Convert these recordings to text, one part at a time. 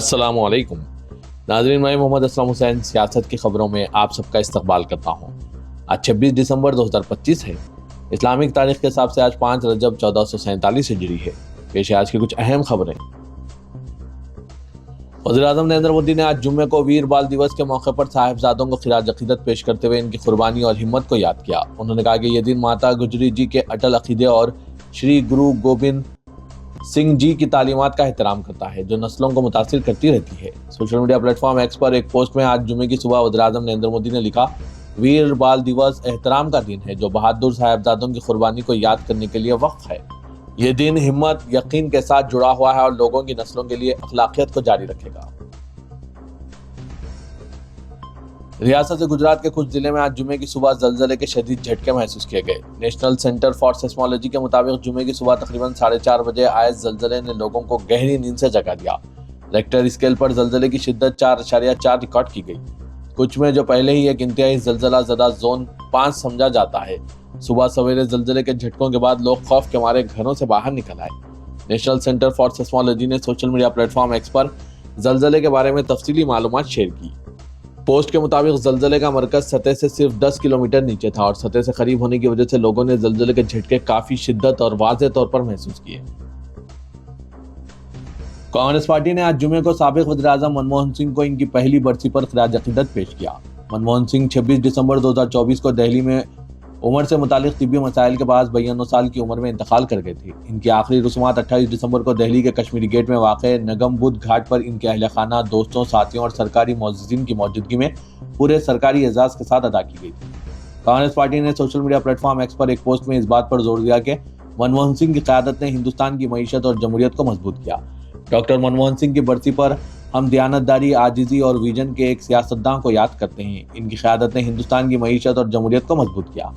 अस्सलाम वालेकुम नाज़रीन, मैं मोहम्मद असलम हुसैन सियासत की खबरों में आप सबका इस्तकबाल करता हूँ। आज 26 दिसंबर 2025 है। इस्लामिक तारीख के हिसाब से आज 5 रजब 1447 हिजरी है। पेश है आज की कुछ अहम खबरें। वज़ीर-ए-आज़म नरेंद्र मोदी ने आज जुम्मे को वीर बाल दिवस के मौके पर साहिबजादों को खिराज अकीदत पेश करते हुए इनकी कुर्बानी और हिम्मत को याद किया। उन्होंने कहा कि यह दिन माता गुजरी जी के अटल अकीदे और श्री गुरु गोबिंद सिंह जी की तालीमात का एहतराम करता है, जो नस्लों को मुतासिर करती रहती है। सोशल मीडिया प्लेटफॉर्म एक्स पर एक पोस्ट में आज जुम्मे की सुबह वज़ीर-ए-आज़म नरेंद्र मोदी ने लिखा, वीर बाल दिवस एहतराम का दिन है जो बहादुर साहिबजादों की कुर्बानी को याद करने के लिए वक्फ है। ये दिन हिम्मत यकीन के साथ जुड़ा हुआ है और लोगों की नस्लों के लिए अखलाकियत को जारी रखेगा। रियासत से गुजरात के कुछ जिले में आज जुमे की सुबह जलजले के शदीद झटके महसूस किए गए। नेशनल सेंटर फॉर सेस्मोलॉजी के मुताबिक जुमे की सुबह तकरीबन 4:30 बजे आए जलजले ने लोगों को गहरी नींद से जगा दिया। रेक्टर स्केल पर जलजले की शिद्दत 4.4 रिकॉर्ड की गई। कुछ में जो पहले ही एक इंतहाई जलजला ज़दा जोन 5 समझा जाता है। सुबह सवेरे जलजले के झटकों के बाद लोग खौफ के मारे घरों से बाहर निकल आए। नेशनल सेंटर फॉर सेस्मोलॉजी ने सोशल मीडिया प्लेटफॉर्म एक्स पर जलजले के बारे में तफसीली मालूमात शेयर की। पोस्ट के मुताबिक जलजले का मरकज सतह से सिर्फ 10 किलोमीटर नीचे था और सतह से करीब होने की वजह से लोगों ने जलजले के झटके काफी शिद्दत और वाज़ेह तौर पर महसूस किए। कांग्रेस पार्टी ने आज जुमे को साबिक वज़ीर-ए-आज़म मनमोहन सिंह को इनकी पहली बरसी पर खिराज अकीदत पेश किया। मनमोहन सिंह 26 दिसंबर 2024 को दिल्ली में उम्र से मुतालिक तिब्बी मसाइल के बाद 92 साल की उम्र में इंतकाल कर गए थे। इनकी आखिरी रस्मात 28 दिसंबर को दिल्ली के कश्मीरी गेट में वाक़े नगम बुद्ध घाट पर इनके अहल खाना, दोस्तों, साथियों और सरकारी मुअज़्ज़िज़ीन की मौजूदगी में पूरे सरकारी एजाज़ के साथ अदा की गई थी। कांग्रेस पार्टी ने सोशल मीडिया प्लेटफॉर्म एक्स पर एक पोस्ट में इस बात पर जोर दिया कि मनमोहन सिंह की क़यादत ने हिंदुस्तान की मईशत और जमहूरियत को मजबूत किया। डॉक्टर मनमोहन सिंह की बरसी पर हम दयानतदारी, आजिज़ी और विजन के एक सियासतदान को याद करते हैं। इनकी क़यादत ने हिंदुस्तान की मईशत और जमहूरियत को मजबूत किया।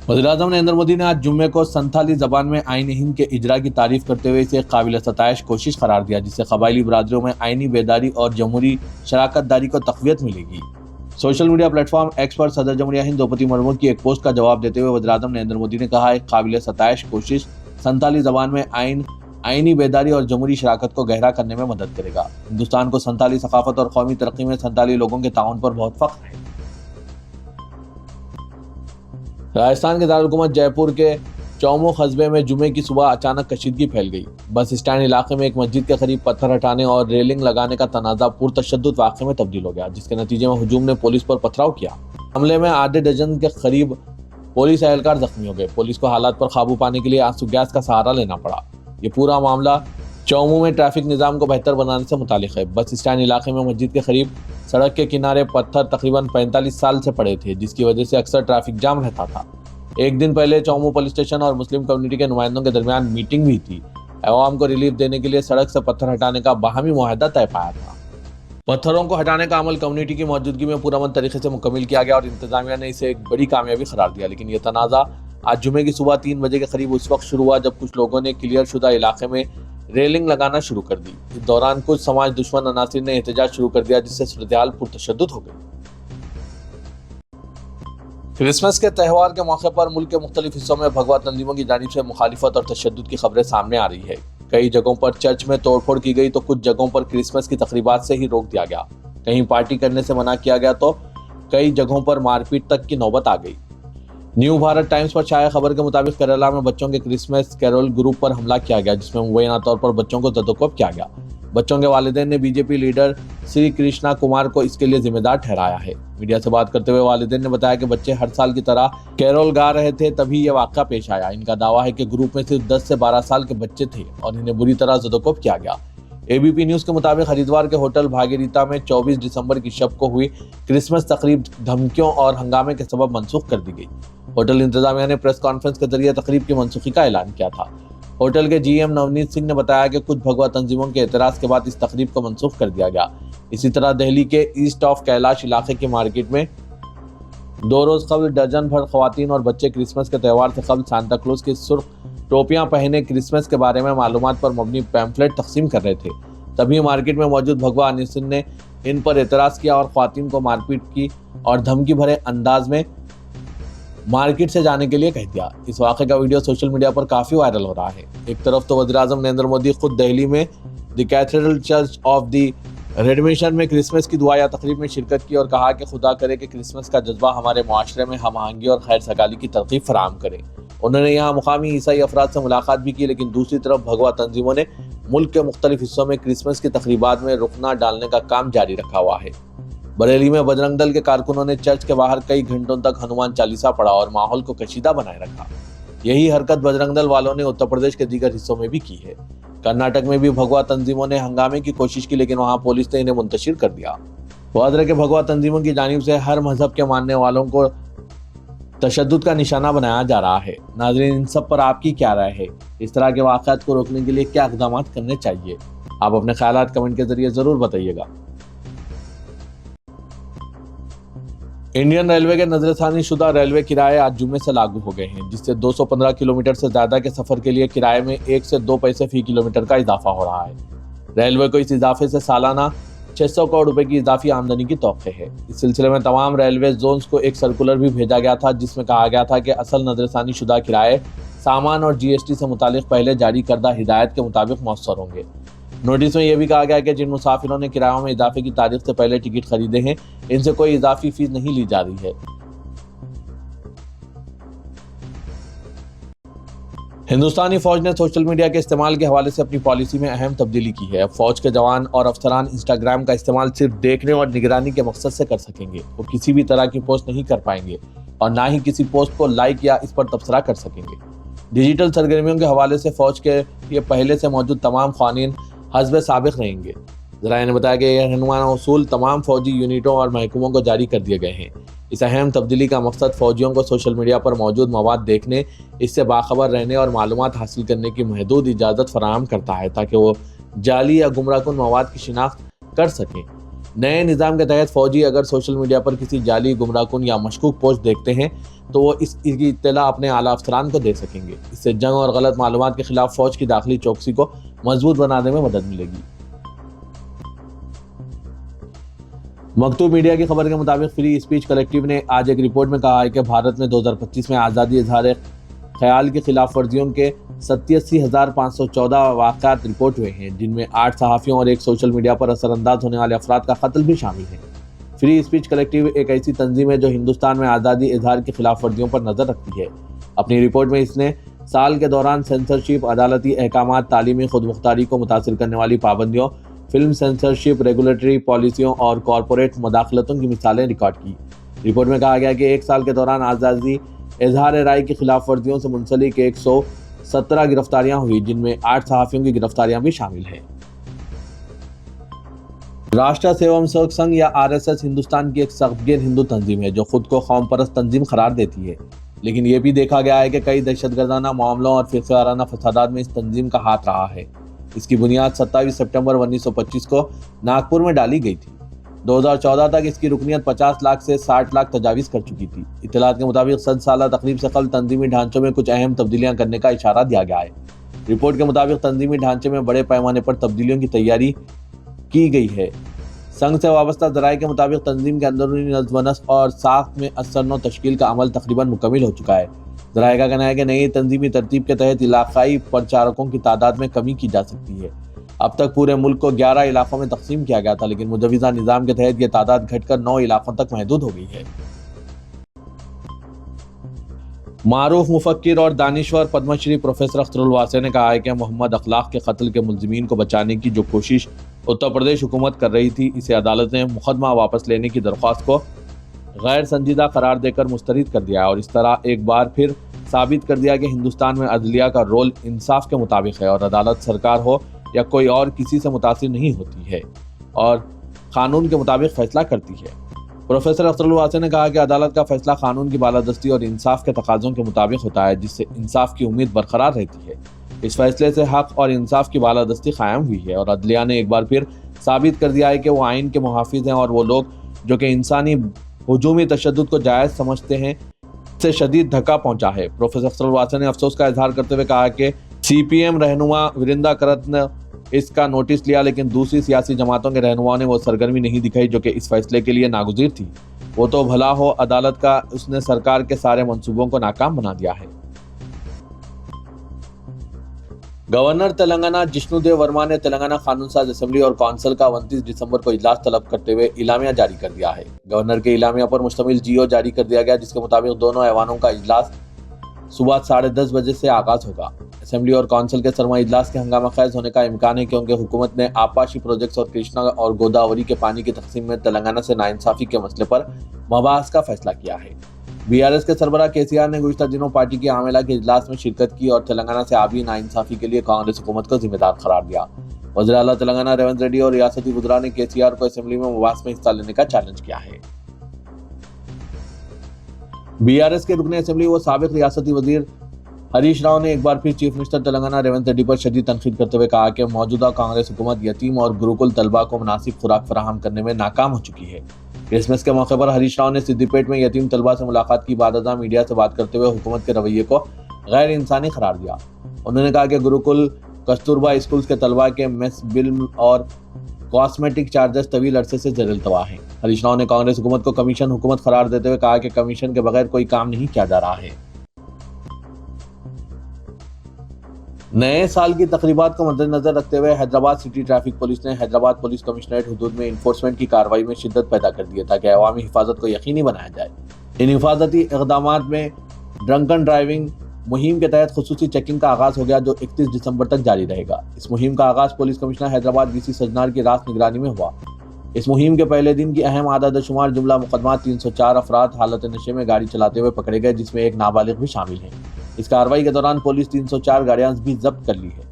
वज़ीर-ए-आज़म नरेंद्र मोदी ने आज जुम्मे को संथाली ज़बान में आईन हिंद के इजरा की तारीफ करते हुए इसे काबिल सताइश कोशिश करार दिया, जिससे कबायली बरादरियों में आईनी बेदारी और जमहूरी शराकतदारी को तक़वियत मिलेगी। सोशल मीडिया प्लेटफॉर्म एक्स पर सदर जमहूरिया हिंद द्रौपदी मुर्मू की एक पोस्ट का जवाब देते हुए वज़ीर-ए-आज़म नरेंद्र मोदी ने कहा, एक काबिल सताइश कोशिश संथाली ज़बान में आईनी बेदारी और जमहूरी शराकत को गहरा करने में मदद करेगा। हिंदुस्तान को संथाली सकाफत और कौमी तरक्की में संथाली लोगों के ताउन पर बहुत फ़ख्र है। राजस्थान के दारुल-हुकूमत जयपुर के चौमू कस्बे में जुमे की सुबह अचानक कशीदगी फैल गई। बस स्टैंड इलाके में एक मस्जिद के करीब पत्थर हटाने और रेलिंग लगाने का तनाज़ा पुरतशद्दुद वाक़े में तब्दील हो गया, जिसके नतीजे में हुजूम ने पुलिस पर पथराव किया। हमले में आधे डजन के करीब पुलिस एहलकार जख्मी हो गए। पुलिस को हालात पर काबू पाने के लिए आंसू गैस का सहारा लेना पड़ा। ये पूरा मामला चौमू में ट्रैफिक निज़ाम को बेहतर बनाने से मुतालिक है। बस स्टैंड इलाके में मस्जिद के करीब सड़क के किनारे पत्थर तकरीबन 45 साल से पड़े थे, जिसकी वजह से अक्सर ट्रैफिक जाम रहता था। एक दिन पहले चौमू पुलिस स्टेशन और मुस्लिम कम्युनिटी के नुमाइंदों के दरमियान मीटिंग हुई थी। अवाम को रिलीफ देने के लिए सड़क से पत्थर हटाने का बाहमी मुआहदा तय पाया था। पत्थरों को हटाने का अमल कम्युनिटी की मौजूदगी में पुरअमन तरीके से मुकम्मल किया गया और इंतजामिया ने इसे एक बड़ी कामयाबी करार दिया। लेकिन यह तनाज़ा आज जुमे की सुबह 3 बजे के करीब उस वक्त शुरू हुआ जब कुछ लोगों ने क्लियर शुदा इलाके में रेलिंग लगाना शुरू कर दी। इस दौरान कुछ समाज दुश्मन अनासिर ने एहतजाज शुरू कर दिया, जिससे सूरत-ए-हाल पुरतशद्दुद हो गई। क्रिसमस के त्यौहार के मौके पर मुल्क के मुख्तलिफ हिस्सों में भगवा तंजीमों की जानिब से मुखालिफत और तशद्दुद की खबरें सामने आ रही है। कई जगहों पर चर्च में तोड़फोड़ की गई तो कुछ जगहों पर क्रिसमस की तकरीबात से ही रोक दिया गया। कहीं पार्टी करने से मना किया गया तो कई जगहों पर मारपीट तक की नौबत आ गई। न्यू भारत टाइम्स पर शाया खबर के मुताबिक केरला में बच्चों के क्रिसमस कैरोल ग्रुप पर हमला किया गया, जिसमें मुबैना तौर पर बच्चों को जदोकोब किया गया। बच्चों के वालिदैन ने बीजेपी लीडर श्री कृष्णा कुमार को इसके लिए जिम्मेदार ठहराया है। मीडिया से बात करते हुए वालिदैन ने बताया कि बच्चे हर साल की तरह कैरोल गा रहे थे, तभी यह वाक़या पेश आया। इनका दावा है कि ग्रुप में सिर्फ 10 से 12 साल के बच्चे थे और इन्हें बुरी तरह जदोकोब किया गया। एबीपी न्यूज़ के मुताबिक हरिद्वार के होटल भागीरथी में 24 दिसंबर की शब को हुई क्रिसमस तकरीब धमकियों और हंगामे के सबब मनसूख कर दी गई। होटल इंतजामिया ने प्रेस कॉन्फ्रेंस के जरिए तकरीब की मनसूखी का ऐलान किया था। होटल के जीएम नवनीत सिंह ने बताया कि कुछ भगवा तंजीमों के एतराज़ के बाद इस तकरीब को मनसूख कर दिया गया। इसी तरह दिल्ली के ईस्ट ऑफ कैलाश इलाके की मार्केट में 2 रोज़ कबल दर्जन भर खवातीन और बच्चे क्रिसमस के त्यौहार से कबल सांता क्लॉज की सुर्ख टोपियां पहने क्रिसमस के बारे में मालूमात पर मबनी पैम्फलेट तकसीम कर रहे थे। तभी मार्केट में मौजूद भगवा अनासिर ने इन पर एतराज़ किया और खवातीन को मारपीट की और धमकी भरे अंदाज में मार्केट से जाने के लिए कह दिया। इस वाक़े का वीडियो सोशल मीडिया पर काफ़ी वायरल हो रहा है। एक तरफ तो वज़ीर-ए-आज़म नरेंद्र मोदी खुद दिल्ली में the cathedral church of the redemption में क्रिसमस की दुआ या तकरीब में शिरकत की और कहा कि खुदा करे कि क्रिसमस का जज्बा हमारे माशरे में हम आहंगी और खैर सगाली की तरकीब फराहम करे। उन्होंने यहाँ मुकामी ईसाई अफराद से मुलाकात भी की, लेकिन दूसरी तरफ भगवा तंजीमों ने मुल्क के मुख्तलिफ हिस्सों में क्रिसमस की तकरीबात में रुकना डालने का काम जारी रखा हुआ है। बरेली में बजरंग दल के कारकुनों ने चर्च के बाहर कई घंटों तक हनुमान चालीसा पढ़ा और माहौल को कशीदा बनाए रखा। यही हरकत बजरंग दल वालों ने उत्तर प्रदेश के दीगर हिस्सों में भी की है। कर्नाटक में भी भगवा तंजीमों ने हंगामे की कोशिश की, लेकिन वहां पुलिस ने इन्हें मुंतशिर कर दिया। वादरे के भगवा तंजीमों की जानिब से हर मजहब के मानने वालों को तशद्दुद का निशाना बनाया जा रहा है। नाज़रीन, इन सब पर आपकी क्या राय है? इस तरह के वाक़यात को रोकने के लिए क्या इक़दाम करने चाहिए? आप अपने ख्यालात कमेंट के जरिए जरूर बताइएगा। इंडियन रेलवे के नजरसानी शुदा रेलवे किराए आज जुम्मे से लागू हो गए हैं, जिससे 215 किलोमीटर से ज्यादा के सफर के लिए किराए में 1 से 2 पैसे फी किलोमीटर का इजाफा हो रहा है। रेलवे को इस इजाफे से सालाना 600 करोड़ रुपए की इजाफी आमदनी की तौक़े है। इस सिलसिले में तमाम रेलवे जोन्स को एक सर्कुलर भी भेजा गया था, जिसमें कहा गया था कि असल नजरसानी शुदा किराए सामान और GST से मुतालिक पहले जारी करदा हिदायत के मुताबिक मौसर होंगे। नोटिस में यह भी कहा गया कि जिन मुसाफिरों ने किरायों में इजाफे की तारीख से पहले टिकट खरीदे हैं, इनसे कोई इजाफी फीस नहीं ली जा रही है। हिंदुस्तानी फौज ने सोशल मीडिया के इस्तेमाल के हवाले से अपनी पॉलिसी में अहम तब्दीली की है। फौज के जवान और अफसरान इंस्टाग्राम का इस्तेमाल सिर्फ देखने और निगरानी के मकसद से कर सकेंगे। वो किसी भी तरह की पोस्ट नहीं कर पाएंगे और ना ही किसी पोस्ट को लाइक या इस पर तबसरा कर सकेंगे। डिजिटल सरगर्मियों के हवाले से फौज के ये पहले से मौजूद तमाम क़वानीन हस्ब साबिक़ रहेंगे। ज़राए ने बताया कि यह रहनुमाना उसूल तमाम फौजी यूनिटों और महकमों को जारी कर दिए गए हैं। इस अहम तब्दीली का मकसद फौजियों को सोशल मीडिया पर मौजूद मवाद देखने, इससे बाखबर रहने और मालूमात हासिल करने की महदूद इजाज़त फराहम करता है, ताकि वो जाली या गुमराहकुन मवाद की शिनाख्त कर सकें। नए निज़ाम के तहत फौजी अगर सोशल मीडिया पर किसी जाली, गुमराहकुन या मशकूक पोस्ट देखते हैं तो वो इसकी इत्तला अपने आला अफसरान को दे सकेंगे। इससे जंग और गलत मालूमात के खिलाफ फौज की दाखिली चौकसी को मजबूत बनाने में मदद मिलेगी। मकतूब मीडिया की खबर के मुताबिक फ्री स्पीच कलेक्टिव ने आज एक रिपोर्ट में कहा है कि भारत में 2025 में आज़ादी इजहार ख्याल की खिलाफ वर्जियों के 87,514 वाक़यात रिपोर्ट हुए हैं, जिनमें 8 सहाफ़ियों और एक सोशल मीडिया पर असरअंदाज होने वाले अफराद का कत्ल भी शामिल है। फ्री स्पीच कलेक्टिव एक ऐसी तंजीम है जो हिंदुस्तान में आज़ादी इजहार की खिलाफ वर्जियों पर नज़र रखती है। अपनी रिपोर्ट में इसने साल के दौरान सेंसरशिप, अदालती अहकामात, तालीमी खुदमुख्तारी को मुतासिर करने वाली पाबंदियों, फिल्म सेंसरशिप, रेगुलेटरी पॉलिसियों और कॉरपोरेट मुदाखलतों की मिसालें रिकॉर्ड की। रिपोर्ट में कहा गया कि एक साल के दौरान आज़ादी इजहार राय की खिलाफ वर्जियों से मुंसलिक 117 गिरफ्तारियां हुई, जिनमें 8 सहाफ़ियों की गिरफ्तारियां भी शामिल हैं। राष्ट्र सेवक संघ या RSS हिंदुस्तान की एक सख्तगीर हिंदू तंजीम है जो खुद को कौम परस्त तंजीम करार देती है, लेकिन ये भी देखा गया है कि कई दहशतगर्दाना मामलों और फिरकाराना फसादात में इस तंजीम का हाथ रहा है। इसकी बुनियाद 27 सितंबर 1925 को नागपुर में डाली गई थी। 2014 तक इसकी रुकनियत 50 लाख से 60 लाख तजावीज़ कर चुकी थी। इत्तलात के मुताबिक 100 साला तकरीब से कल तंजीमी ढांचों में कुछ अहम तब्दीलियां करने का इशारा दिया गया है। रिपोर्ट के मुताबिक तंजीमी ढांचे में बड़े पैमाने पर तब्दीलियों की तैयारी की गई है। संघ से वाबस्ता ज़राए के मुताबिक तंजीम के अंदरूनी नज़्म व नस्क और साख्त में असरनो तश्कील का अमल तकरीबन मुकम्मिल हो चुका है। ज़राए का कहना है कि नई तंजीमी तरतीब के तहत इलाकाई प्रचारकों की तादाद में कमी की जा सकती है। अब तक पूरे मुल्क को 11 इलाकों में तकसीम किया गया था, लेकिन मुजव्विज़ा निज़ाम के तहत यह तादाद घटकर 9 इलाकों तक महदूद हो गई है। मारूफ मुफक्किर और दानिश्वर पद्मश्री प्रोफेसर अख्तरुल वासी ने कहा है कि मोहम्मद अखलाक के कत्ल के मुलजिमीन को बचाने की जो कोशिश उत्तर प्रदेश हुकूमत कर रही थी, इसे अदालत ने मुकदमा वापस लेने की दरख्वास्त को गैर संजीदा करार देकर मुस्तरद कर दिया है और इस तरह एक बार फिर साबित कर दिया कि हिंदुस्तान में अदलिया का रोल इंसाफ के मुताबिक है और अदालत सरकार हो या कोई और किसी से मुतासिर नहीं होती है और कानून के मुताबिक फैसला करती है। प्रोफेसर अख्तरुल वासी ने कहा कि अदालत का फैसला कानून की बालादस्ती और इंसाफ के तकाज़ों के मुताबिक होता है, जिससे इंसाफ की उम्मीद बरकरार रहती है। इस फैसले से हक और इंसाफ की बालादस्ती कायम हुई है और अदलिया ने एक बार फिर साबित कर दिया है कि वो आइन के मुहाफिज हैं और वो लोग जो कि इंसानी हुजूमी तशद्दुद को जायज़ समझते हैं से शदीद धक्का पहुंचा है। प्रोफेसर अख्तरुल वासी ने अफसोस का इजहार करते हुए कहा कि CPM रहनुमा विरिंदा करत ने इसका नोटिस लिया, लेकिन दूसरी सियासी जमातों के रहनुमाओं ने वो सरगर्मी नहीं दिखाई जो कि इस फैसले के लिए नागुज़ीर थी। وہ تو بھلا ہو عدالت کا، اس نے سرکار کے سارے منصوبوں کو ناکام بنا دیا ہے۔ گورنر تلنگانہ جشنو دیو ورما نے تلنگانہ قانون ساز اسمبلی اور کونسل کا 29 دسمبر کو اجلاس طلب کرتے ہوئے اعلامیہ جاری کر دیا ہے۔ گورنر کے اعلامیہ پر مشتمل جی او جاری کر دیا گیا، جس کے مطابق دونوں ایوانوں کا اجلاس صبح 10:30 بجے سے آغاز ہوگا۔ اسمبلی اور کونسل کے سرما اجلاس کے ہنگامہ خیز ہونے کا امکان ہے، کیونکہ حکومت نے آپاشی پروجیکٹس اور کرشنا اور گوداوری کے پانی کی تقسیم میں تلنگانہ سے ناانصافی کے مسئلے پر مباحث کا فیصلہ کیا ہے۔ بی آر ایس کے سربراہ کے سی آر نے گزشتہ دنوں پارٹی کے عاملہ کے اجلاس میں شرکت کی اور تلنگانہ سے آبی ناانصافی کے لیے کانگریس حکومت کو ذمہ دار قرار دیا۔ وزیر اعلیٰ تلنگانہ ریونت ریڈی اور ریاستی وزراء نے کے سی آر کو اسمبلی میں مباحث میں حصہ لینے کا چیلنج کیا ہے۔ بی آر ایس کے رکن اسمبلی و سابق ریاستی وزیر ہریش راؤ نے ایک بار پھر چیف منسٹر تلنگانہ ریونت ریڈی پر شدید تنقید کرتے ہوئے کہا کہ موجودہ کانگریس حکومت یتیم اور گروکل طلبہ کو مناسب خوراک فراہم کرنے میں ناکام ہو چکی ہے۔ کرسمس کے موقع پر ہریش راؤ نے سدی پیٹ میں یتیم طلبہ سے ملاقات کی بعد ازاں میڈیا سے بات کرتے ہوئے حکومت کے رویے کو غیر انسانی قرار دیا۔ انہوں نے کہا کہ گروکل کستوربا اسکولز کے طلبہ کے میس بل اور کاسمیٹک چارجز طویل عرصے سے زیر التوا ہیں۔ ہریش راؤ نے کانگریس حکومت کو کمیشن حکومت قرار دیتے ہوئے کہا کہ کمیشن کے بغیر کوئی کام نہیں کیا جا رہا ہے۔ نئے سال کی تقریبات کو مد نظر رکھتے ہوئے حیدرآباد سٹی ٹریفک پولیس نے حیدرآباد پولیس کمشنریٹ حدود میں انفورسمنٹ کی کارروائی میں شدت پیدا کر دی ہے، تاکہ عوامی حفاظت کو یقینی بنایا جائے۔ ان حفاظتی اقدامات میں ڈرنکن ڈرائیونگ مہم کے تحت خصوصی چیکنگ کا آغاز ہو گیا، جو 31 دسمبر تک جاری رہے گا۔ اس مہم کا آغاز پولیس کمشنر حیدرآباد وی سی سجنار کی راست نگرانی میں ہوا۔ اس مہم کے پہلے دن کی اہم اعداد و شمار جملہ مقدمات 304 افراد حالت نشے میں گاڑی چلاتے ہوئے پکڑے گئے، جس میں ایک نابالغ بھی شامل ہیں۔ اس کارروائی کے دوران پولیس 304 گاڑیاں بھی ضبط کر لی ہے۔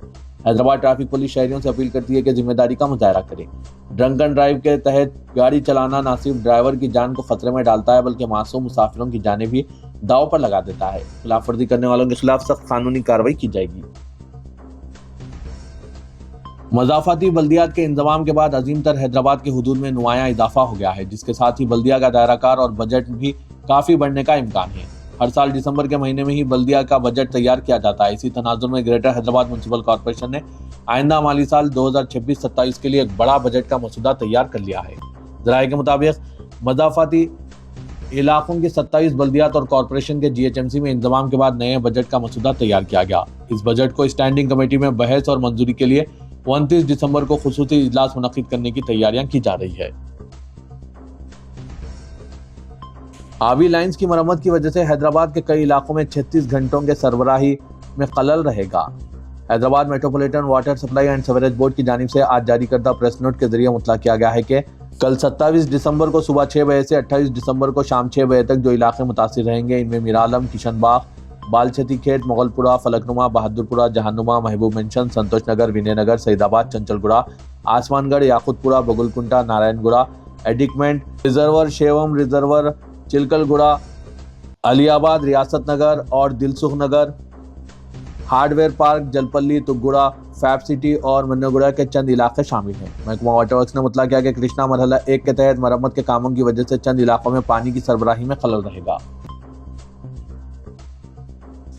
حیدرآباد ٹریفک پولیس شہریوں سے اپیل کرتی ہے کہ ذمہ داری کا مظاہرہ کریں۔ ڈرنکن ڈرائیو کے تحت گاڑی چلانا نہ صرف ڈرائیور کی جان کو خطرے میں ڈالتا ہے، بلکہ معصوم مسافروں کی جانیں بھی داؤ پر لگا دیتا ہے۔ خلاف ورزی کرنے والوں کے خلاف سخت قانونی کارروائی کی جائے گی۔ مضافاتی بلدیات کے انضمام کے بعد عظیم تر حیدرآباد کے حدود میں نمایاں اضافہ ہو گیا ہے، جس کے ساتھ ہی بلدیہ کا دائرہ کار اور بجٹ بھی کافی بڑھنے کا امکان ہے۔ ہر سال دسمبر کے مہینے میں ہی بلدیہ کا بجٹ تیار کیا جاتا ہے۔ اسی تناظر میں گریٹر حیدرآباد میونسپل کارپوریشن نے آئندہ مالی سال 2026-27 کے لیے ایک بڑا بجٹ کا مسودہ تیار کر لیا ہے۔ ذرائع کے مطابق مضافاتی علاقوں کی 27 بلدیات اور کارپوریشن کے جی ایچ ایم سی میں انضمام کے بعد نئے بجٹ کا مسودہ تیار کیا گیا۔ اس بجٹ کو اسٹینڈنگ کمیٹی میں بحث اور منظوری کے لیے 29 دسمبر کو خصوصی اجلاس منعقد کرنے کی تیاریاں کی جا رہی ہے۔ آبی لائنز کی مرمت کی وجہ سے حیدرآباد کے کئی علاقوں میں 36 گھنٹوں کے سربراہی میں خلل رہے گا۔ Hyderabad metropolitan water supply and sewerage board کی جانب سے آج جاری کردہ پریس نوٹ کے ذریعے مطلع کیا گیا ہے کہ کل 27 دسمبر کو صبح 6 بجے سے 28 دسمبر کو شام 6 بجے تک جو علاقے متاثر رہیں گے، ان میں میرالم، کشن باغ، بالچتی کھیت، مغل پورہ، فلک نما، بہادر پورہ، جہان نما، محبوب منشن، سنتوش نگر، وینے نگر، سعید آباد، چنچل گڑا، آسمان گڑھ، یاقوت پورہ، بگل کنٹا، نارائن گڑا، ایڈکمنٹ ریزرور، شیوم ریزرور، چلکل گڑا، علی آباد، ریاست نگر اور Dilsukh Nagar, hardware park, Jalpally, Tukkuguda, fab city اور منوگڑا کے چند علاقے شامل ہیں۔ محکمہ واٹر ورکس نے مطلع کیا کہ کرشنا مرحلہ 1 کے تحت مرمت کے کاموں کی وجہ سے چند علاقوں میں پانی کی سربراہی میں خلل رہے گا۔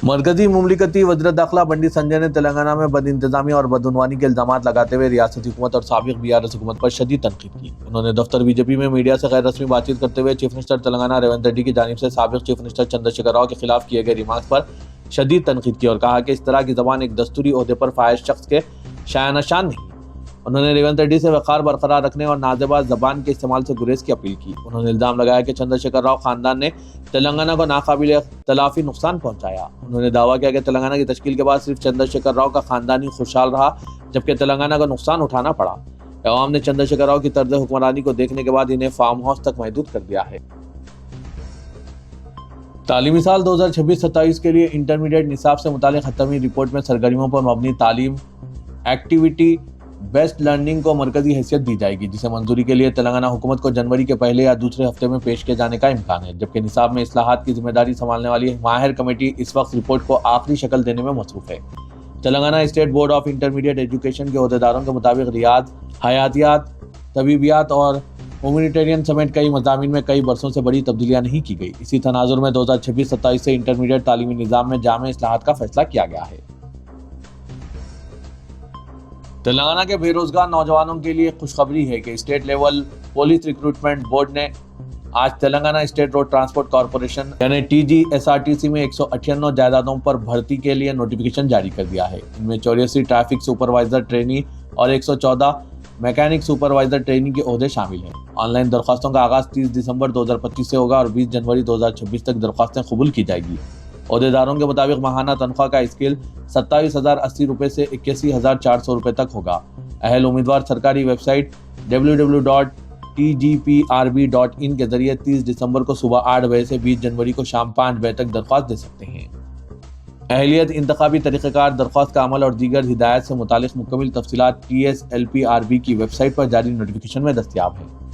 مرکزی مملکتی وزیر داخلہ بنڈی سنجے نے تلنگانہ میں بد انتظامی اور بدعنوانی کے الزامات لگاتے ہوئے ریاستی حکومت اور سابق بی آر ایس حکومت پر شدید تنقید کی۔ انہوں نے دفتر بی جے پی میں میڈیا سے غیر رسمی بات چیت کرتے ہوئے chief minister Telangana Revanth ready کی جانب سے سابق چیف منسٹر چندر شیکھر راؤ کے خلاف کیے گئے ریمارکس پر شدید تنقید کی اور کہا کہ اس طرح کی زبان ایک دستوری عہدے پر فائز شخص کے شایان شان نہیں۔ انہوں نے ریونت ریڈی سے وقار برقرار رکھنے اور نازیبا زبان کے استعمال سے گریز کی اپیل کی۔ انہوں نے الزام لگایا کہ چندر شیکھر راؤ خاندان نے تلنگانہ کو ناقابل تلافی نقصان پہنچایا۔ انہوں نے دعویٰ کیا کہ تلنگانہ کی تشکیل کے بعد صرف چندر شیکھر راؤ کا خاندان ہی خوشحال رہا، جبکہ تلنگانہ کو نقصان اٹھانا پڑا۔ عوام نے چندر شیکھر راؤ کی طرز حکمرانی کو دیکھنے کے بعد انہیں فارم ہاؤس تک محدود کر دیا ہے۔ تعلیمی سال 2026-27 کے لیے انٹرمیڈیٹ نصاب سے متعلق حتمی رپورٹ میں سرگرمیوں پر مبنی تعلیم ایکٹیویٹی بیسڈ لرننگ کو مرکزی حیثیت دی جائے گی، جسے منظوری کے لیے تلنگانہ حکومت کو جنوری کے پہلے یا دوسرے ہفتے میں پیش کیے جانے کا امکان ہے، جبکہ نصاب میں اصلاحات کی ذمہ داری سنبھالنے والی ماہر کمیٹی اس وقت رپورٹ کو آخری شکل دینے میں مصروف ہے۔ Telangana state board of intermediate education کے عہدیداروں کے مطابق ریاض، حیاتیات، طبیبیات اور ہیومینیٹیرین سمیت کئی مضامین میں کئی برسوں سے بڑی تبدیلیاں نہیں کی گئی۔ اسی تناظر میں 2026-27 سے انٹرمیڈیٹ تعلیمی نظام میں جامع اصلاحات کا فیصلہ کیا گیا ہے۔ تلنگانہ کے بے روزگار نوجوانوں کے لیے خوشخبری ہے کہ state level police recruitment board نے آج Telangana state road transport corporation یعنی TGSRTC میں 198 جائیدادوں پر بھرتی کے لیے نوٹیفیکیشن جاری کر دیا ہے۔ ان میں 84 ٹریفک سپروائزر ٹرینی اور 114 میکینک سپروائزر ٹرینی کے عہدے شامل ہیں۔ آن لائن درخواستوں کا آغاز 30 دسمبر 2025 سے ہوگا اور 20 جنوری 2026 تک درخواستیں قبول کی جائے گی۔ عہدیداروں کے مطابق ماہانہ تنخواہ کا اسکیل 27,080 روپے سے 81,400 روپے تک ہوگا۔ اہل امیدوار سرکاری ویب سائٹ www.tgprb.in کے ذریعے 30 دسمبر کو صبح 8 بجے سے 20 جنوری کو شام 5 بجے تک درخواست دے سکتے ہیں۔ اہلیت، انتخابی طریقہ کار، درخواست کا عمل اور دیگر ہدایات سے متعلق مکمل تفصیلات TSLPRB کی ویب سائٹ پر جاری نوٹیفیکیشن میں دستیاب ہیں۔